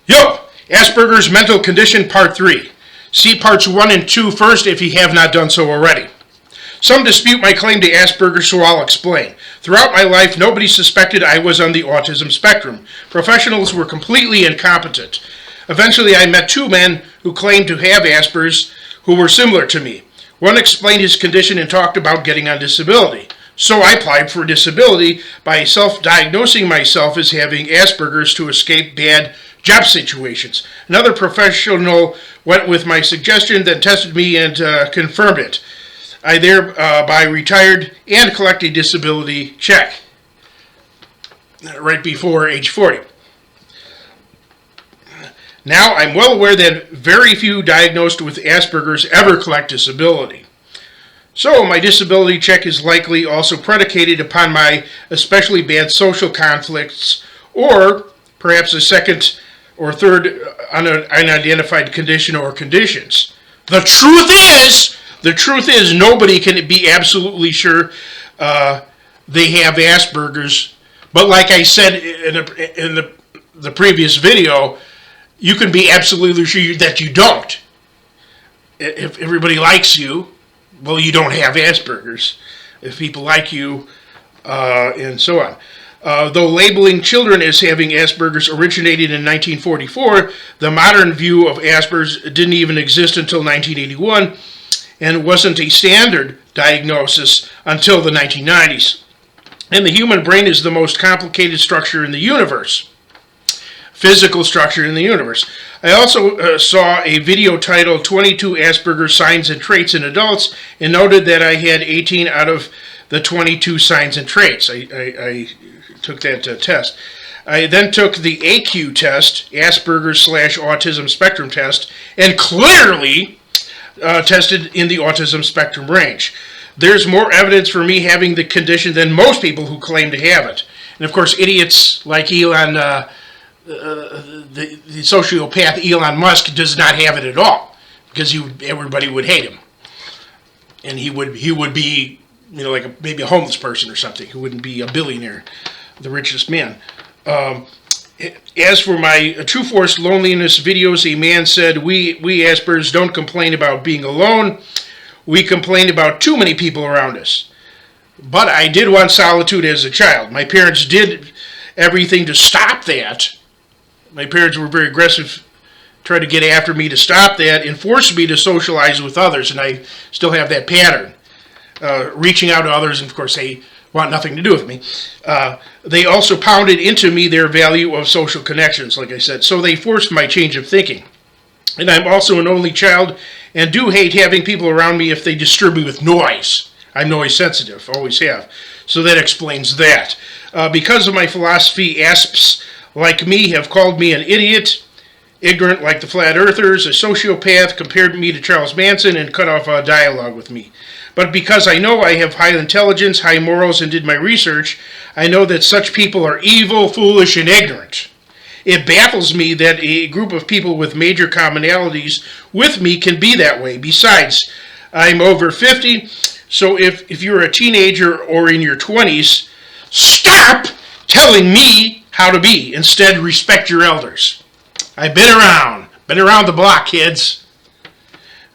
Yo! Asperger's Mental Condition Part 3. See Parts 1 and 2 first if you have not done so already. Some dispute my claim to Asperger, so I'll explain. Throughout my life, nobody suspected I was on the autism spectrum. Professionals were completely incompetent. Eventually, I met two men who claimed to have Asperger's who were similar to me. One explained his condition and talked about getting on disability. So I applied for disability by self-diagnosing myself as having Asperger's to escape bad job situations. Another professional went with my suggestion, then tested me and confirmed it. I thereby retired and collected a disability check right before age 40. Now, I'm well aware that very few diagnosed with Asperger's ever collect disability. So, my disability check is likely also predicated upon my especially bad social conflicts, or perhaps a second or third unidentified condition or conditions. The truth is, nobody can be absolutely sure they have Asperger's. But like I said in the previous video, you can be absolutely sure that you don't. If everybody likes you, well, you don't have Asperger's. If people like you, and so on. Though labeling children as having Asperger's originated in 1944, the modern view of Asperger's didn't even exist until 1981 and wasn't a standard diagnosis until the 1990s. And the human brain is the most complicated structure in the universe. Physical structure in the universe. I also saw a video titled 22 Asperger Signs and Traits in Adults and noted that I had 18 out of the 22 signs and traits. I took that test. I then took the AQ test, Asperger/Autism Spectrum test, and clearly tested in the autism spectrum range. There's more evidence for me having the condition than most people who claim to have it. And of course, idiots like Elon, the sociopath Elon Musk does not have it at all, because everybody would hate him, and he would be, like maybe a homeless person or something. He wouldn't be a billionaire, the richest man. As for my True Force Loneliness videos, a man said, we Aspergers don't complain about being alone. We complain about too many people around us. But I did want solitude as a child. My parents did everything to stop that. My parents were very aggressive, tried to get after me to stop that, and forced me to socialize with others, and I still have that pattern. Reaching out to others, and of course they want nothing to do with me. They also pounded into me their value of social connections, like I said, so they forced my change of thinking. And I'm also an only child, and do hate having people around me if they disturb me with noise. I'm noise sensitive, always have. So that explains that. Because of my philosophy, asps like me have called me an idiot, ignorant like the flat earthers, a sociopath, compared me to Charles Manson, and cut off a dialogue with me. But because I know I have high intelligence, high morals, and did my research, I know that such people are evil, foolish, and ignorant. It baffles me that a group of people with major commonalities with me can be that way. Besides, I'm over 50, so if you're a teenager or in your 20s, stop telling me how to be. Instead, respect your elders. I've been around the block, kids.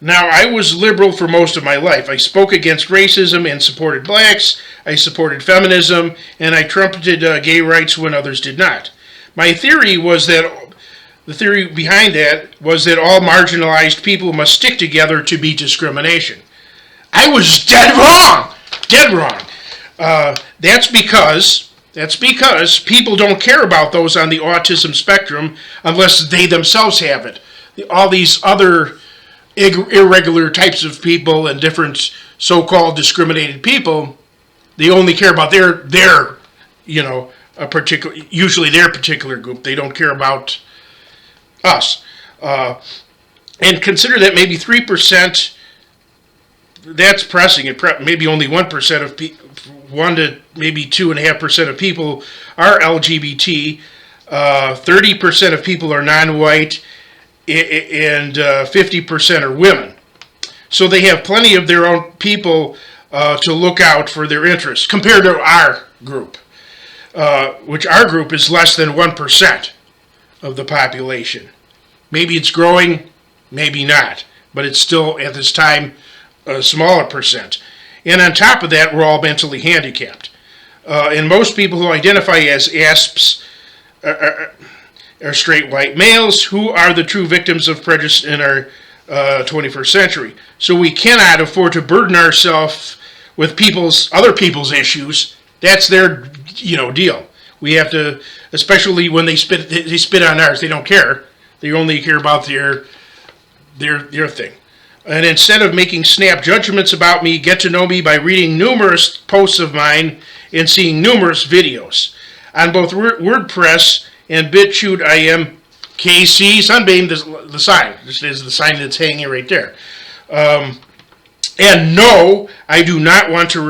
Now, I was liberal for most of my life. I spoke against racism and supported blacks. I supported feminism, and I trumpeted gay rights when others did not. My theory was that, the theory behind that was that all marginalized people must stick together to beat discrimination. I was dead wrong! Dead wrong. That's because people don't care about those on the autism spectrum unless they themselves have it. All these other irregular types of people and different so-called discriminated people, they only care about their usually their particular group. They don't care about us. And consider that maybe 3%, that's pressing it, maybe only 1% of people, 1 to maybe 2.5% of people are LGBT, 30% of people are non-white, and 50% are women. So they have plenty of their own people to look out for their interests, compared to our group, which our group is less than 1%. of the population. Maybe it's growing, maybe not, but it's still, at this time, a smaller percent. And on top of that, we're all mentally handicapped. And most people who identify as ASPs are straight white males who are the true victims of prejudice in our 21st century. So we cannot afford to burden ourselves with other people's issues. That's their deal. We have to, especially when they spit on ours. They don't care. They only care about their thing. And instead of making snap judgments about me, get to know me by reading numerous posts of mine and seeing numerous videos. On both WordPress and BitChute, I am KC Sunbeam, the sign. This is the sign that's hanging right there. And no, I do not want to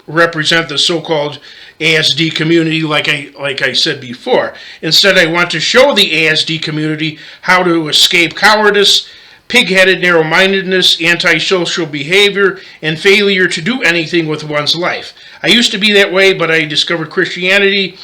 represent the so-called ASD community like I said before. Instead, I want to show the ASD community how to escape cowardice, pig-headed narrow-mindedness, antisocial behavior, and failure to do anything with one's life. I used to be that way, but I discovered Christianity,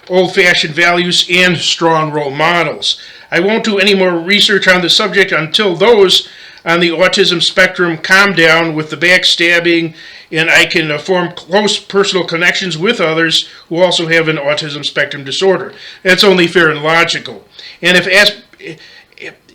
old-fashioned values, and strong role models. I won't do any more research on the subject until those on the autism spectrum calm down with the backstabbing, and I can form close personal connections with others who also have an autism spectrum disorder. That's only fair and logical. And if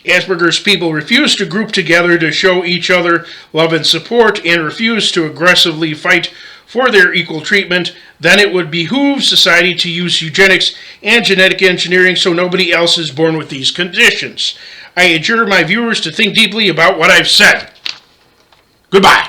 Asperger's people refuse to group together to show each other love and support and refuse to aggressively fight for their equal treatment, then it would behoove society to use eugenics and genetic engineering so nobody else is born with these conditions. I adjure my viewers to think deeply about what I've said. Goodbye.